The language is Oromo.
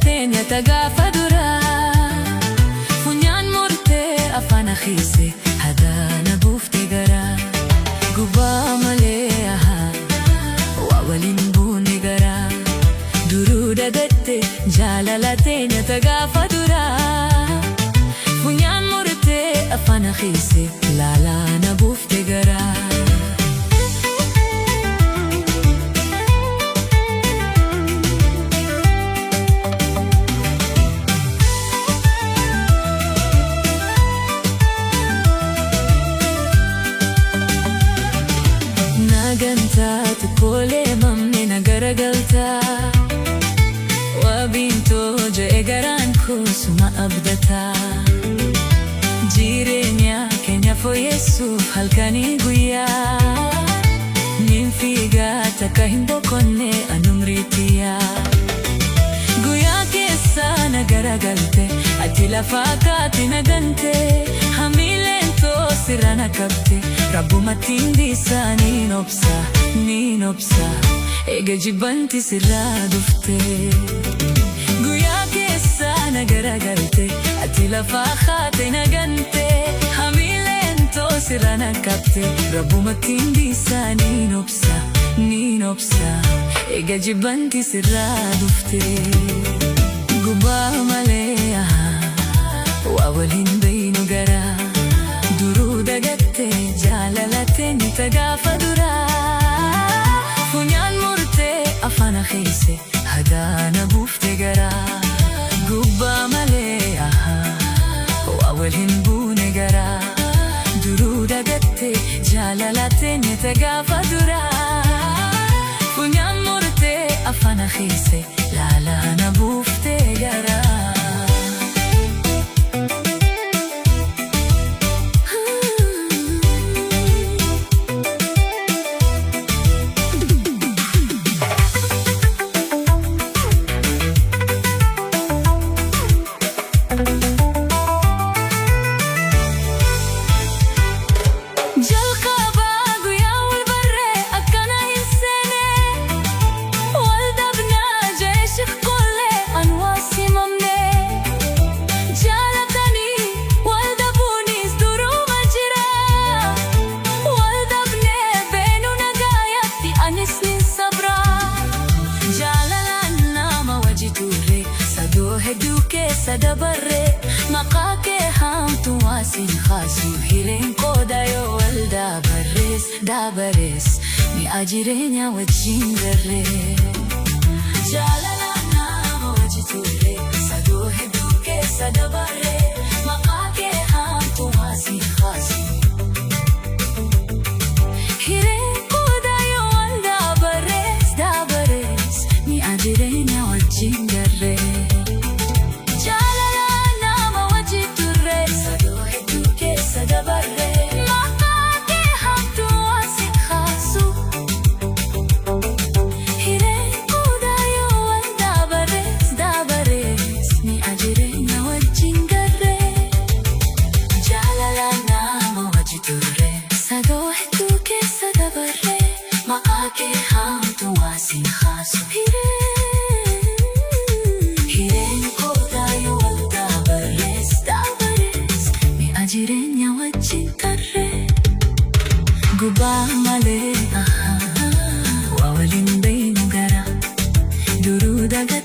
teenya tagaafa duraa funyaan murtee afaan akhiise hadaana buufte garaa gubaa malee waa waliin buune garaa duruu dagatte jaalala teenya tagaafa duraa funyaan murtee afaan akhiise laalaana buufte garaa. Nagantaa tokkolee mamne nagaragaltaa wabiintoo je'e garaan koosuma abdataa jireenya keenya fooyyessuuf halkanii guyyaa nin fiigaa takka hin boqonne anumriitiyaa guyyaa keessaa nagaragalte ati lafaa kaati nagante hamiileen toosirra nakabte rabbumatti hindisaa niin obsa eega jibbanti sirraa dhufte guyyaa keessaa nagaragalte ati lafaa kaate nagante hamiileen toosirra nakabte rabbumatti hindisaa niin obsa eega jibbanti sirraa dhufte gubaa malee waa waliin beeynu garaa duruu dagatte jaalala teenya tagaafa duraa funyaan murtee afaan akhiise hadaana buufte garaa gubbaa malee waa waliin buune garaa duruu dagatte jaalala teenya tagaafa duraa funyaan murtee afaan akhiise laalaana buufte garaa. Sadabarre maqake hamtu wasin khasu hilen koda yo wal dabares mi ajirenya wajin darre jalala nama wajiture sadohe duke sadabarre maqake hamtu wasin khasu hilen koda yo wal dabares mi ajirenya wajin darre gubaa malee waa waliin beeynu garaa duruu daga